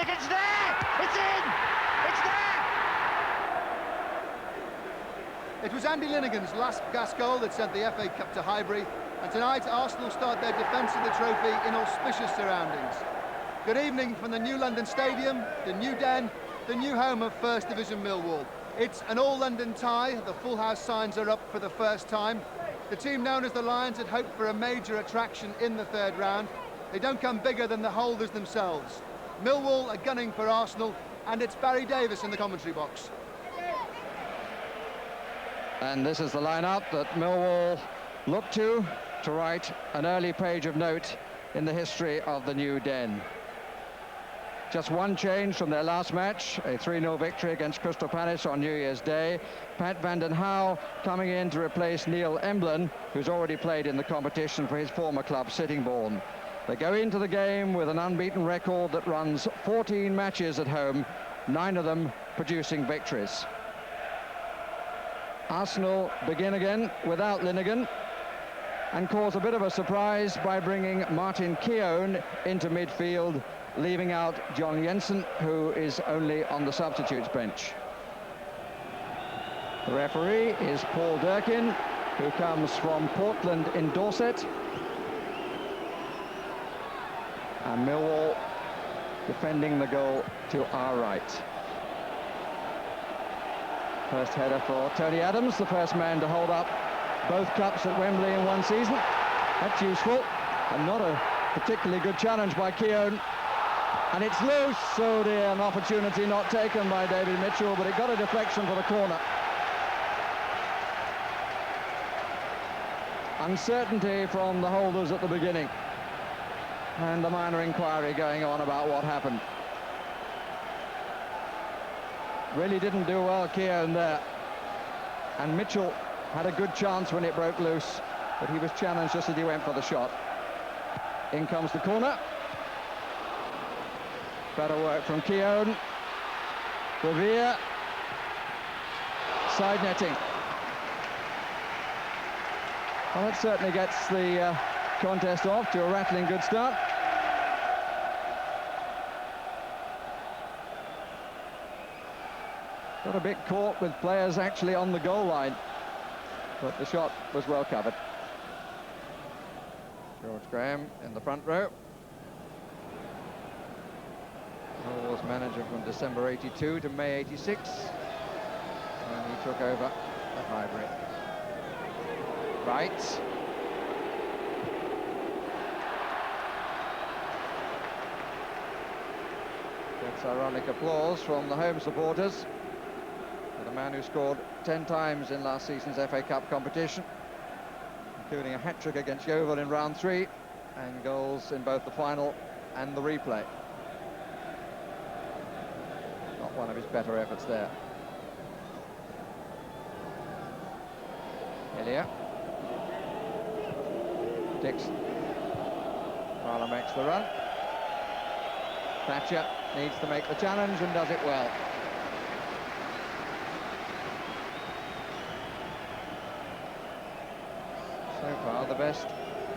Linnigan's there! It's in! It's there! It was Andy Linnigan's last gas goal that sent the FA Cup to Highbury, and tonight Arsenal start their defence of the trophy in auspicious surroundings. Good evening from the new London Stadium, the new Den, the new home of First Division Millwall. It's an all-London tie. The full house signs are up for the first time. The team known as the Lions had hoped for a major attraction in the third round. They don't come bigger than the holders themselves. Millwall are gunning for Arsenal, and it's Barry Davis in the commentary box. And this is the lineup that Millwall look to write an early page of note in the history of the new Den. Just one change from their last match, a 3-0 victory against Crystal Palace on New Year's Day. Pat van den Hauwe coming in to replace Neil Emblin, who's already played in the competition for his former club, Sittingbourne. They go into the game with an unbeaten record that runs 14 matches at home, 9 of them producing victories. Arsenal begin again without Linnigan and cause a bit of a surprise by bringing Martin Keown into midfield, leaving out John Jensen, who is only on the substitutes bench. The referee is Paul Durkin, who comes from Portland in Dorset. And Millwall defending the goal to our right. First header for Tony Adams, the first man to hold up both cups at Wembley in one season. That's useful, and not a particularly good challenge by Keown. And it's loose. Oh dear, an opportunity not taken by David Mitchell, but it got a deflection for the corner. Uncertainty from the holders at the beginning, and a minor inquiry going on about what happened. Really didn't do well, Keown there. And Mitchell had a good chance when it broke loose, but he was challenged just as he went for the shot. In comes the corner. Better work from Keown. Revere. Side netting. Well, it certainly gets the contest off to a rattling good start. Got a bit caught with players actually on the goal line, but the shot was well covered. George Graham in the front row. Millwall's manager from December 82 to May 86, when he took over at Highbury. Right. Gets ironic applause from the home supporters. The man who scored 10 times in last season's FA Cup competition, including a hat-trick against Yeovil in round 3 and goals in both the final and the replay. Not one of his better efforts there. Hillier. Dixon. Fowler makes the run. Thatcher needs to make the challenge and does it well. So far, the best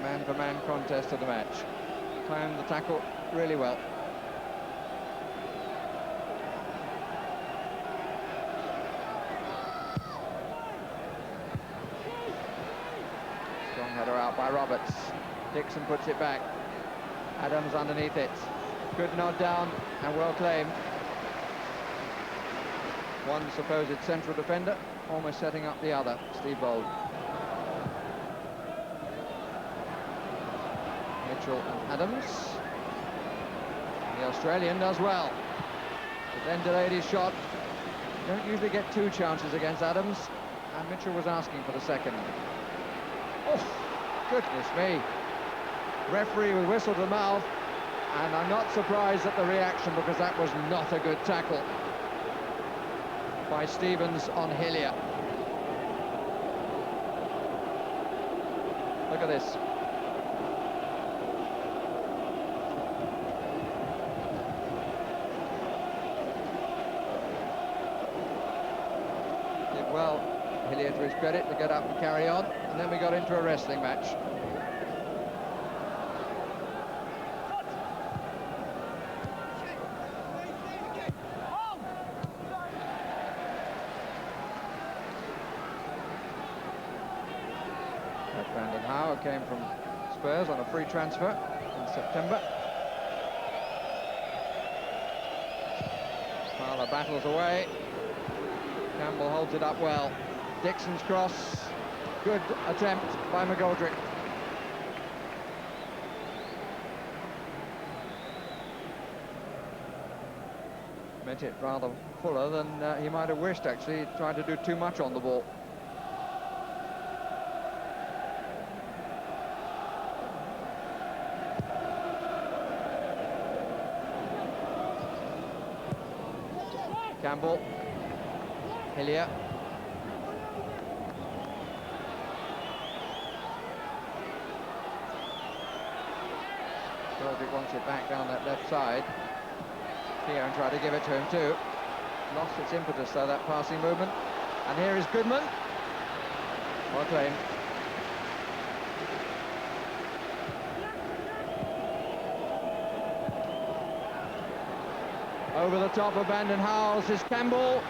man-for-man contest of the match. Timed the tackle really well. Strong header out by Roberts. Dixon puts it back. Adams underneath it. Good nod down and well claimed. One supposed central defender, almost setting up the other, Steve Bold. Mitchell and Adams. The Australian does well, but then delayed his shot. Don't usually get 2 chances against Adams, and Mitchell was asking for the second. Oh, goodness me. Referee with whistle to mouth, and I'm not surprised at the reaction, because that was not a good tackle by Stevens on Hillier. Look at this. Did well, Hillier, to his credit, to get up and carry on, and then we got into a wrestling match. Brandon Howe came from Spurs on a free transfer in September. Fowler battles away. Campbell holds it up well. Dixon's cross. Good attempt by McGoldrick. Meant it rather fuller than he might have wished, actually. He tried to do too much on the ball. Campbell. Hillier. Georgie wants it back down that left side. Keown tried to give it to him too. Lost its impetus though, that passing movement. And here is Goodman. What a claim. Over the top of Brandon Howells is Campbell.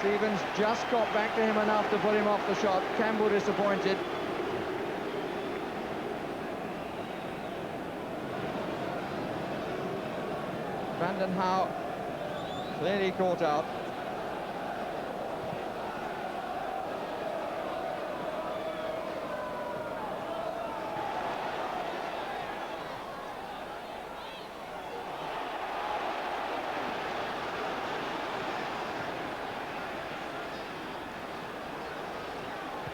Stevens just got back to him enough to put him off the shot. Campbell disappointed. Brandon Howe clearly caught out.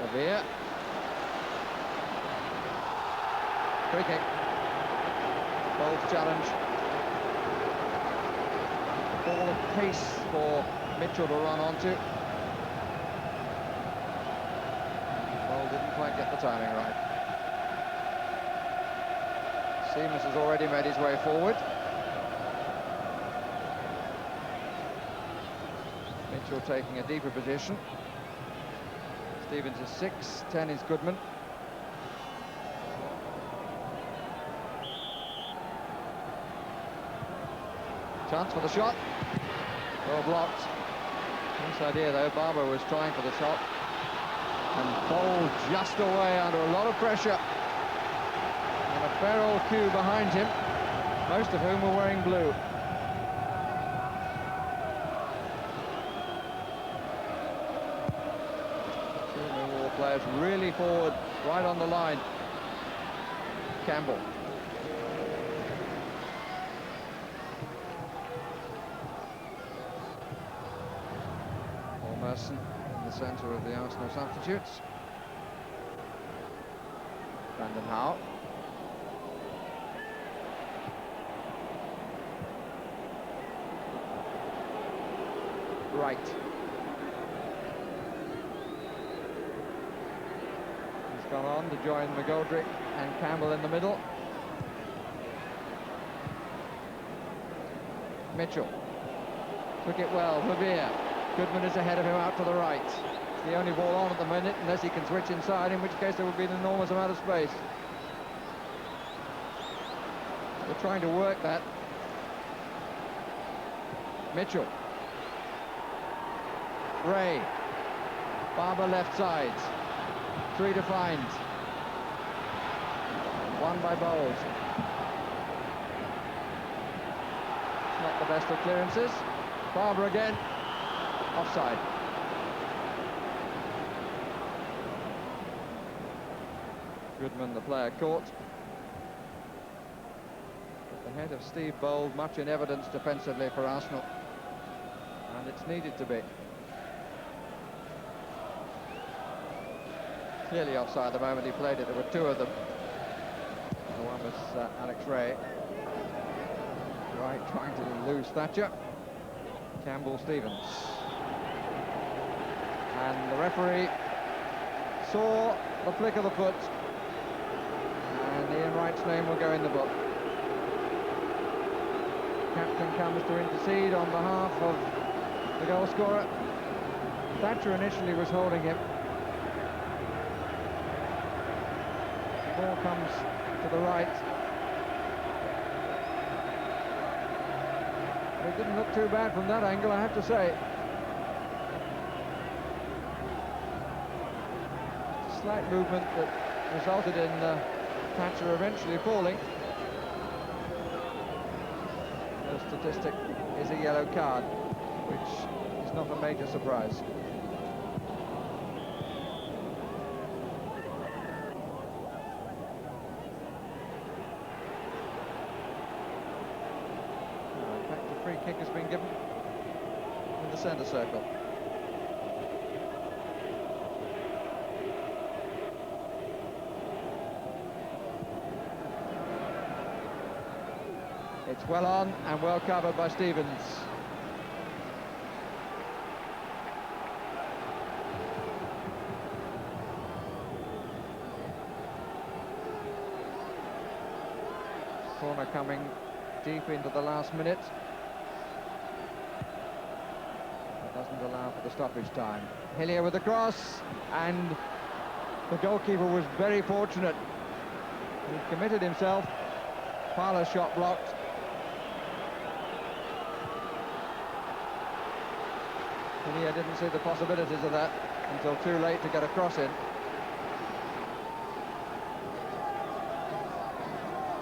Revere. Free kick. Bowles challenge. Ball of pace for Mitchell to run onto. Ball didn't quite get the timing right. Seamus has already made his way forward. Mitchell taking a deeper position. Stevens is 6, 10 is Goodman. Chance for the shot. Well blocked. Nice idea though. Barber was trying for the shot. And bowled just away under a lot of pressure. And a fair old queue behind him, most of whom were wearing blue. Players really forward, right on the line. Campbell. Paul Merson in the centre of the Arsenal substitutes. Brandon Howe. Right. Gone on to join McGoldrick and Campbell in the middle. Mitchell took it well. Revere. Goodman is ahead of him out to the right. It's the only ball on at the minute, unless he can switch inside, in which case there would be an enormous amount of space. They're trying to work that. Mitchell. Ray. Barber left side. 3 to find. 1 by Bowles. It's not the best of clearances. Barber again. Offside. Goodman, the player, caught. But the head of Steve Bowles, much in evidence defensively for Arsenal. And it's needed to be. Clearly offside the moment he played it. There were 2 of them. The one was Alex Ray. Right, trying to lose Thatcher. Campbell, Stevens. And the referee saw the flick of the foot. And Ian Wright's name will go in the book. Captain comes to intercede on behalf of the goal scorer. Thatcher initially was holding him. Ball comes to the right. It didn't look too bad from that angle, I have to say. slight movement that resulted in Thatcher eventually falling. The statistic is a yellow card, which is not a major surprise. In fact, the free kick has been given in the centre circle. It's well on and well covered by Stevens. Corner coming deep into the last minute. That doesn't allow for the stoppage time. Hillier with the cross, and the goalkeeper was very fortunate. He committed himself. Parler's shot blocked. Hillier didn't see the possibilities of that until too late to get a cross in.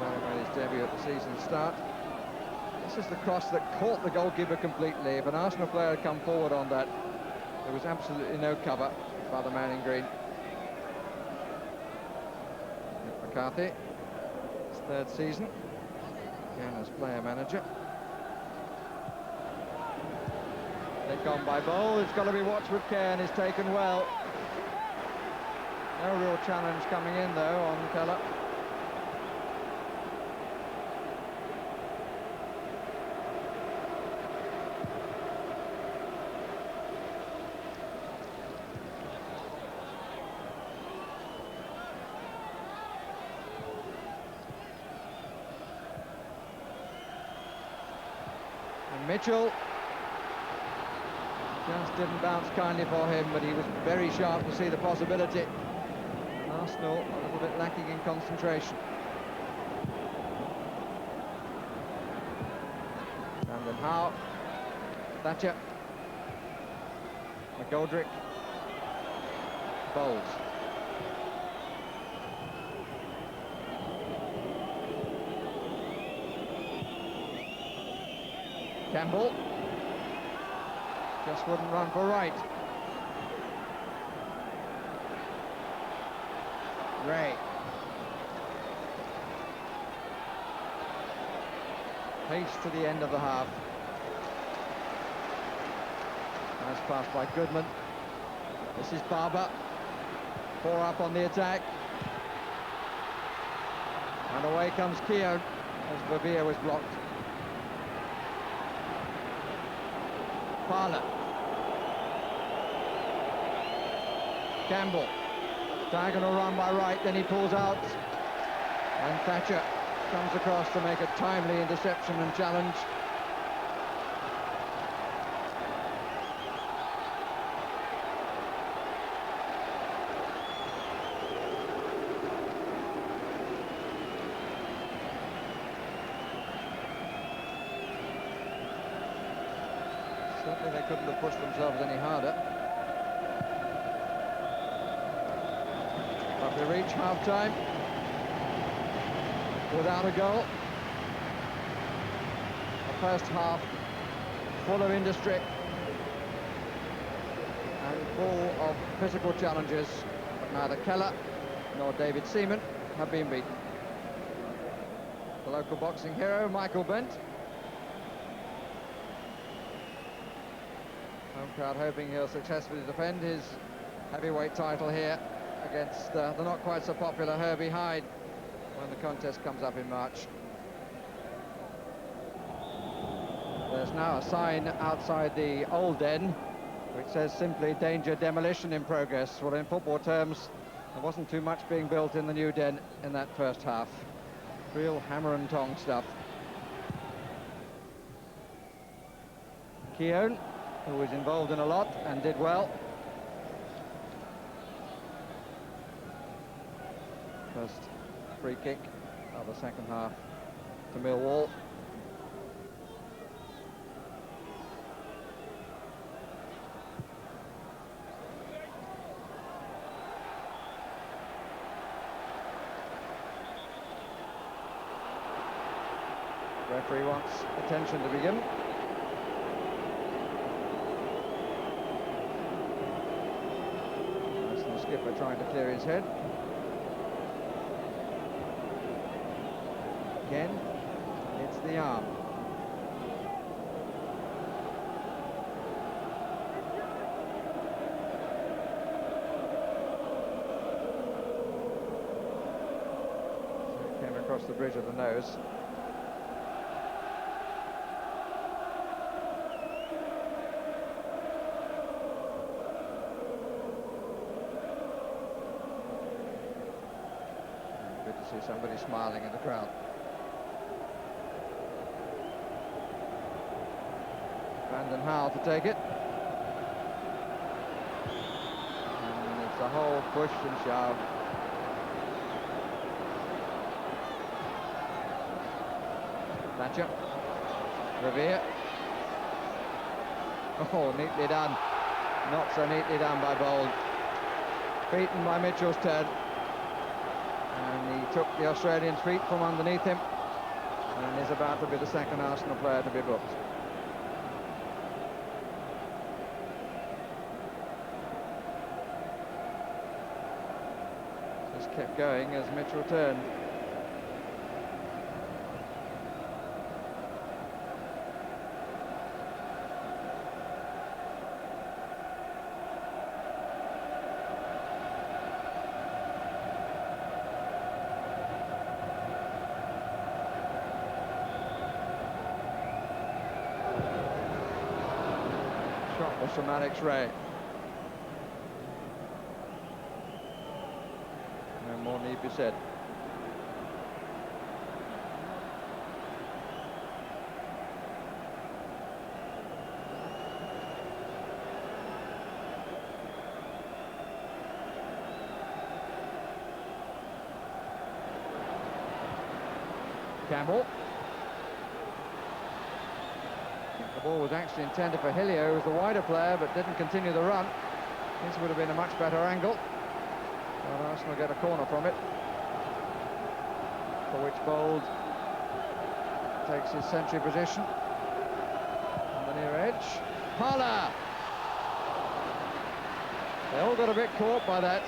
Made his debut at the season's start. This is the cross that caught the goalkeeper completely. If an Arsenal player had come forward on that, there was absolutely no cover by the man in green. McCarthy, his third season, again as player-manager. They've gone by Bowl. It's got to be watched with care and is taken well. No real challenge coming in though on Keller. And Mitchell just didn't bounce kindly for him, but he was very sharp to see the possibility. And Arsenal a little bit lacking in concentration. Brandon Howe, Thatcher, McGoldrick, Bowles. Campbell. Just wouldn't run for right. Ray. Pace to the end of the half. Nice pass by Goodman. This is Barber. 4 up on the attack. And away comes Keown as Bavia was blocked. Parler. Campbell. Diagonal run by right, then he pulls out. And Thatcher comes across to make a timely interception and challenge. Certainly they couldn't have pushed themselves any harder. But we reach half-time without a goal. The first half full of industry and full of physical challenges, but neither Keller nor David Seaman have been beaten. The local boxing hero, Michael Bent. Home crowd hoping he'll successfully defend his heavyweight title here against the not quite so popular Herbie Hyde when the contest comes up in March. There's now a sign outside the old den which says simply danger demolition in progress. Well, in football terms, there wasn't too much being built in the new den in that first half. Real hammer and tong stuff. Keown, who was involved in a lot and did well. First free kick of the second half to Millwall. Referee wants attention to be given. Arsenal skipper trying to clear his head. Again, it's the arm. Came across the bridge of the nose. Good to see somebody smiling in the crowd. Brandon Howell to take it. And it's a whole push and shove. Thatcher. Revere. Oh, neatly done. Not so neatly done by Bold. Beaten by Mitchell's turn. And he took the Australian's feet from underneath him and is about to be the second Arsenal player to be booked. Just kept going as Mitchell turned. Shot was from Alex Ray. No more need be said. Campbell. The ball was actually intended for Hillier, who was the wider player, but didn't continue the run. This would have been a much better angle. But Arsenal get a corner from it, for which Bold takes his sentry position on the near edge. Parler! They all got a bit caught by that.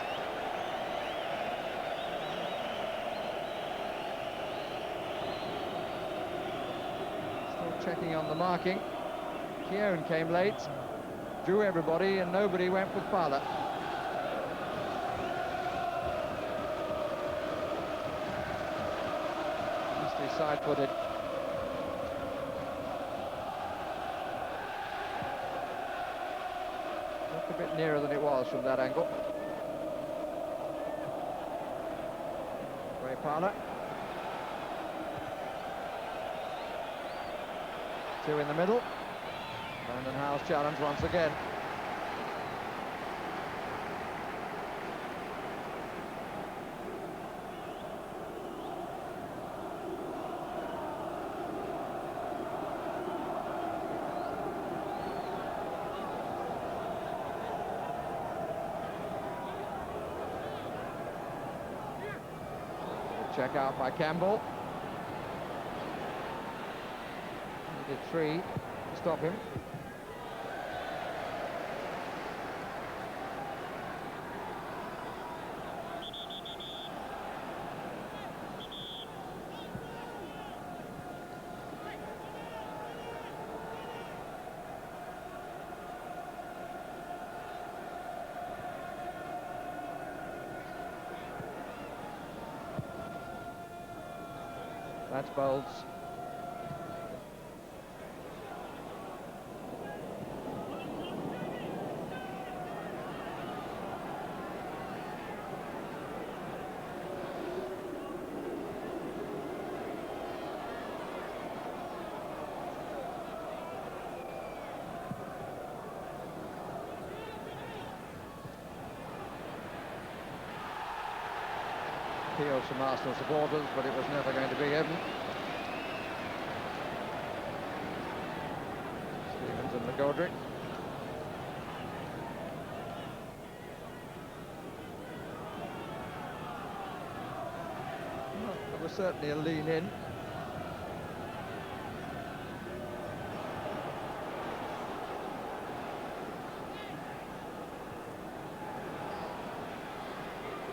Still checking on the marking. Kieran came late, drew everybody, and nobody went with Parler. Side-footed. Looked a bit nearer than it was from that angle. Ray Parler. Two in the middle. Brandon Howell's challenge once again. Check out by Campbell. He did three to stop him. That's Bowles. Appeals from Arsenal supporters, but it was never going to be given. Stevens and McGoldrick. Well, there was certainly a lean in.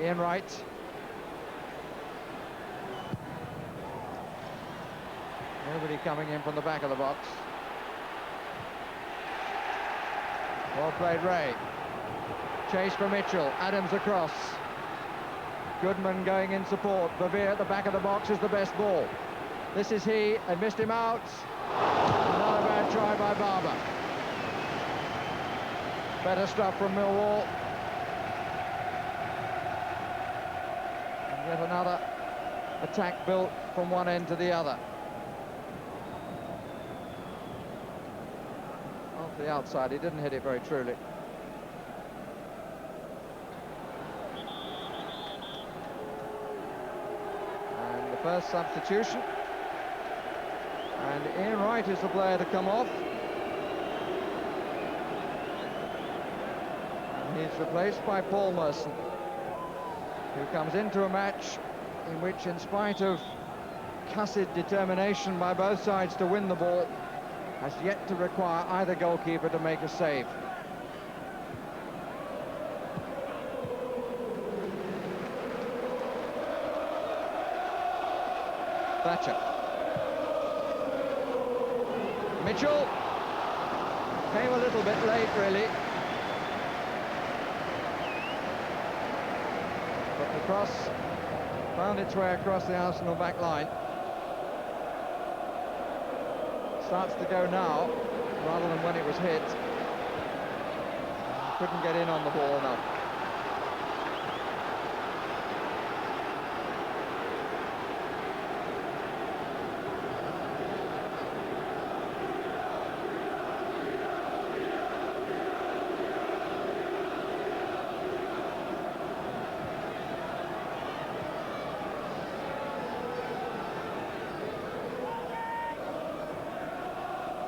Ian Wright. Nobody coming in from the back of the box. Well played, Ray. Chase for Mitchell. Adams across. Goodman going in support. Bavir at the back of the box is the best ball. This is he. They missed him out. Not a bad try by Barber. Better stuff from Millwall. And yet another attack built from one end to the other. Off the outside, he didn't hit it very truly. And the first substitution. And Ian Wright is the player to come off. And he's replaced by Paul Merson, who comes into a match in which, in spite of cussed determination by both sides to win the ball, has yet to require either goalkeeper to make a save. Thatcher. Mitchell came a little bit late, really. But the cross found its way across the Arsenal back line. Starts to go now, rather than when it was hit. Couldn't get in on the ball enough.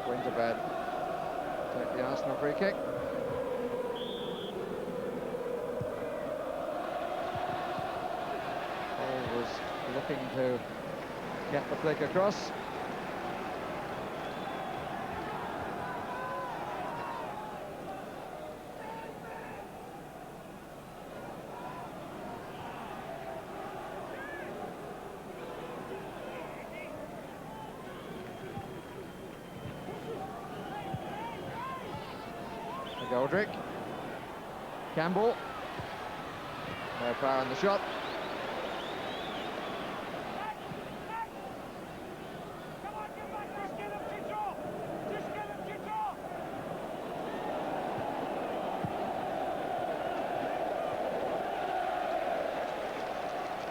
Winterbed take the Arsenal free kick. Paul was looking to get the flick across. Goldrick. Campbell. No power in the shot.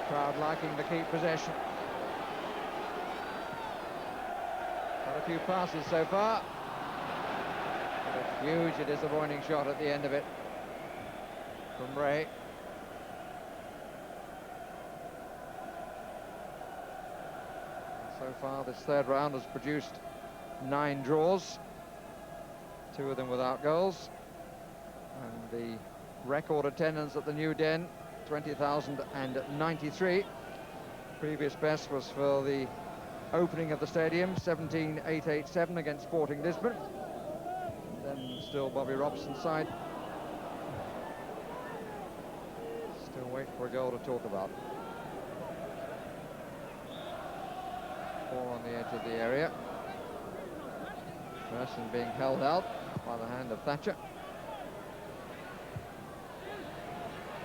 Crowd liking to keep possession. Got a few passes so far. Hugely disappointing shot at the end of it from Ray. So far this third round has produced 9 draws, 2 of them without goals, and the record attendance at the New Den, 20,093. Previous best was for the opening of the stadium, 17,887 against Sporting Lisbon. Then still Bobby Robson's side. Still wait for a goal to talk about. Ball on the edge of the area. Merson being held out by the hand of Thatcher.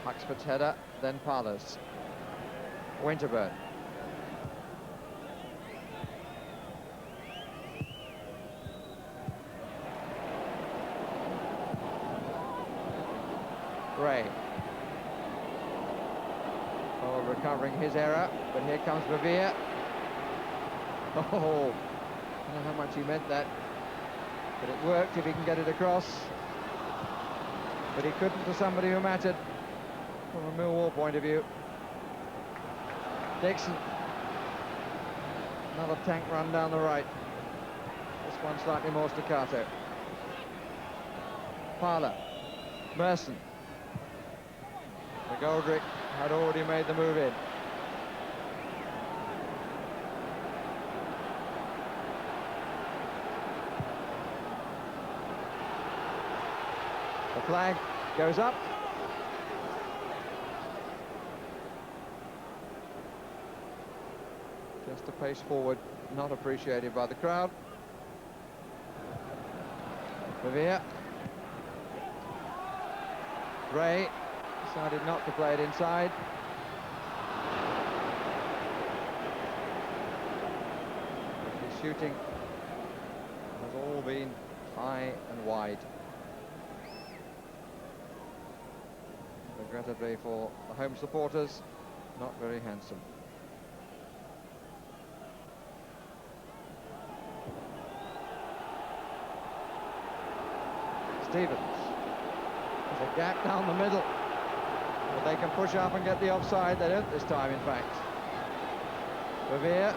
Huxford's header, then Parler's. Winterbird. Ray. Oh, recovering his error, but here comes Bavir. Oh, I don't know how much he meant that, but it worked if he can get it across. But he couldn't for somebody who mattered from a Millwall point of view. Dixon. Another tank run down the right. This one slightly more staccato. Parler. Merson. McGoldrick had already made the move in. The flag goes up. Just a pace forward, not appreciated by the crowd. Revere. Ray decided not to play it inside. His shooting has all been high and wide. Regrettably for the home supporters, not very handsome. Stevens. There's a gap down the middle, but they can push up and get the offside. They don't this time, in fact. Revere.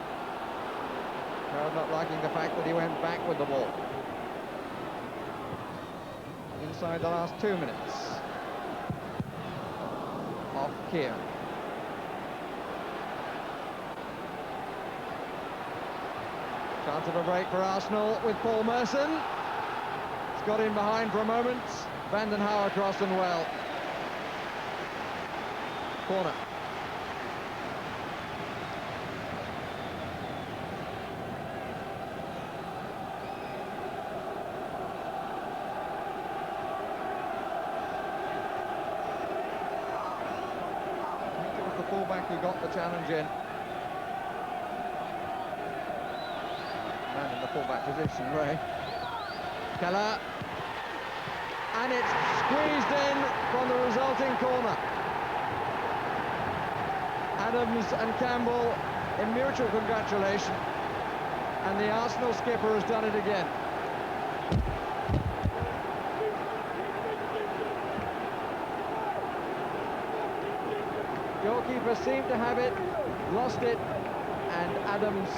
Crowd not liking the fact that he went back with the ball. Inside the last 2 minutes. Off Keir. Chance of a break for Arsenal with Paul Merson. It's got in behind for a moment. Vanden Hauer crossed and well. Corner. I think it was the fullback who got the challenge in. Man in the fullback position, Ray. Keller. And it's squeezed in from the resulting corner. Adams and Campbell in mutual congratulation. And the Arsenal skipper has done it again. Goalkeeper seemed to have it, lost it, and Adams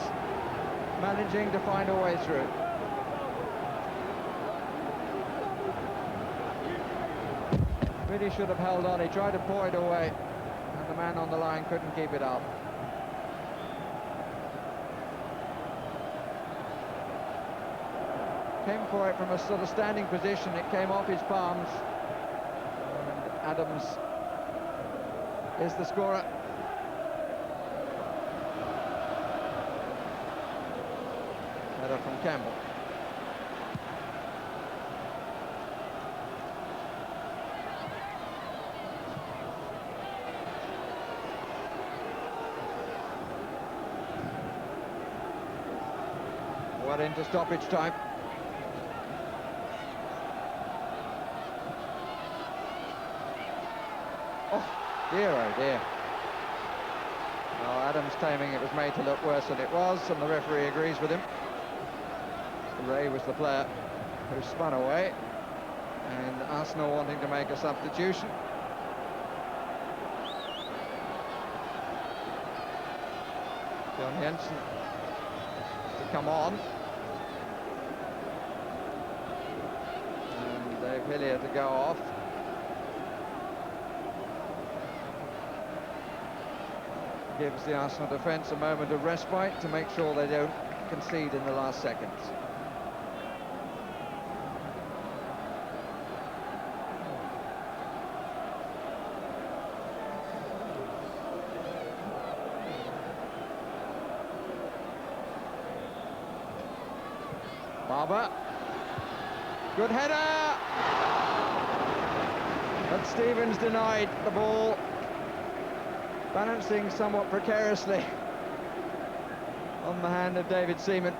managing to find a way through. Really should have held on. He tried to paw it away, and the man on the line couldn't keep it up. Came for it from a sort of standing position. It came off his palms, and Adams is the scorer. Header from Campbell. Well into stoppage time. Oh dear, oh dear. Well, Adams claiming it was made to look worse than it was, and the referee agrees with him. Ray was the player who spun away, and Arsenal wanting to make a substitution. John Jensen to come on. And Dave Hillier to go off. Gives the Arsenal defence a moment of respite to make sure they don't concede in the last seconds. Barber. Good header! But Stevens denied the ball, balancing somewhat precariously on the hand of David Seaman.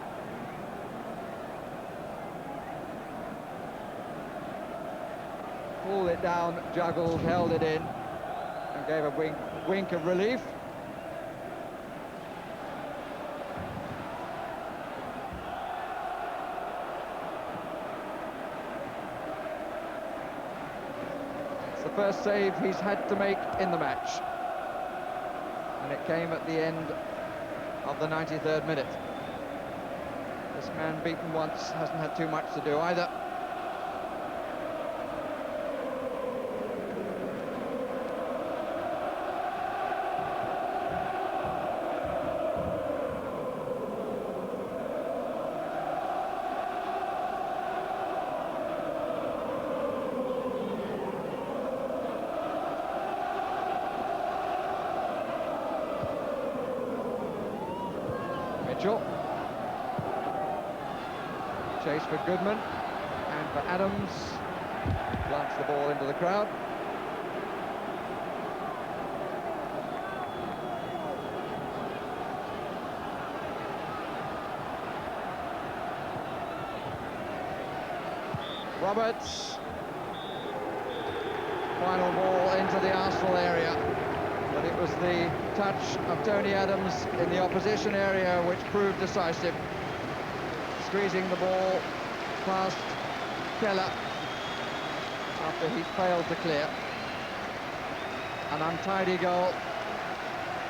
Pulled it down, juggled, held it in, and gave a wink of relief. It's the first save he's had to make in the match. And it came at the end of the 93rd minute. This man beaten once hasn't had too much to do either. Mitchell. Chase for Goodman and for Adams. Plants the ball into the crowd. Roberts. Final ball into the Arsenal area. But it was the touch of Tony Adams in the opposition area which proved decisive. Squeezing the ball past Keller after he failed to clear. An untidy goal,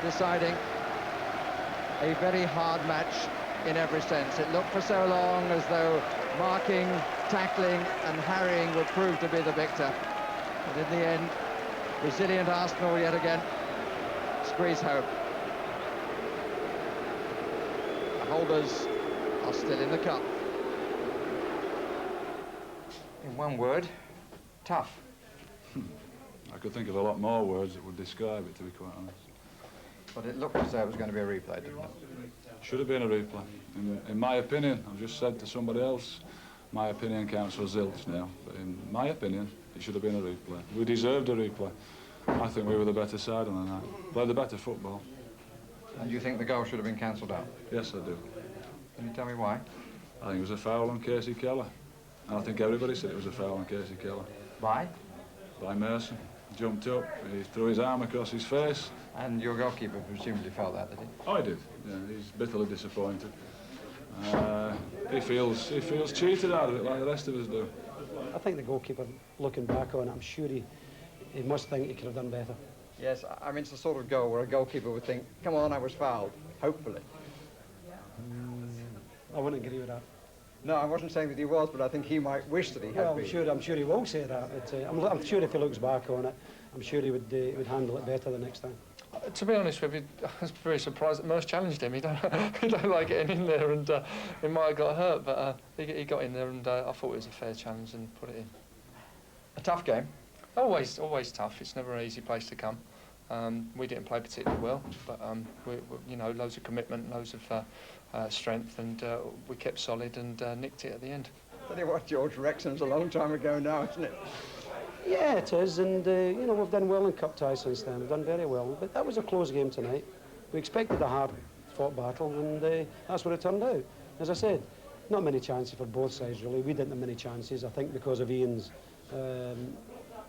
deciding a very hard match in every sense. It looked for so long as though marking, tackling and harrying would prove to be the victor. But in the end, resilient Arsenal yet again squeeze home. The holders are still in the cup. In one word, tough. I could think of a lot more words that would describe it, to be quite honest. But it looked as though it was going to be a replay, didn't it? Should have been a replay. In my opinion, I've just said to somebody else, my opinion counts for zilch now. But in my opinion, it should have been a replay. We deserved a replay. I think we were the better side on the night. Played the better football. And you think the goal should have been cancelled out? Yes, I do. Can you tell me why? I think it was a foul on Casey Keller. And I think everybody said it was a foul on Casey Keller. Why? By Merson. Jumped up, he threw his arm across his face. And your goalkeeper presumably felt that, did he? Oh, he did. Yeah, he's bitterly disappointed. He feels cheated out of it like the rest of us do. I think the goalkeeper, looking back on it, I'm sure he must think he could have done better. Yes, I mean, it's the sort of goal where a goalkeeper would think, come on, I was fouled, hopefully. I wouldn't agree with that. No, I wasn't saying that he was, but I think he might wish that he had Well, been. I'm sure he will say that. I'm sure if he looks back on it, I'm sure he would handle it better the next time. To be honest with you, I was very surprised that Merce challenged him. He don't like getting in there, and he might have got hurt, but he got in there, and I thought it was a fair challenge and put it in. A tough game. Always tough. It's never an easy place to come. We didn't play particularly well, but we you know, loads of commitment, loads of strength, and we kept solid and nicked it at the end. Tell you what, George, Wrexham's a long time ago now, isn't it? Yeah, it is, and you know, we've done well in cup ties since then. We've done very well, but that was a close game tonight. We expected a hard-fought battle, and that's what it turned out. As I said, not many chances for both sides, really. We didn't have many chances, I think, because of Ian's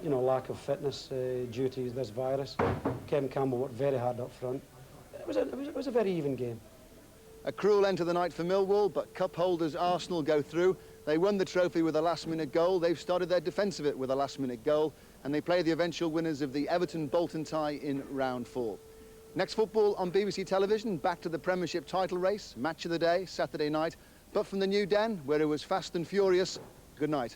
you know, lack of fitness due to this virus. Kevin Campbell worked very hard up front. It was a very even game. A cruel end to the night for Millwall, but cup holders Arsenal go through. They won the trophy with a last-minute goal. They've started their defence of it with a last-minute goal, and they play the eventual winners of the Everton-Bolton tie in round 4. Next football on BBC television, back to the Premiership title race, match of the day, Saturday night. But from the new den, where it was fast and furious, good night.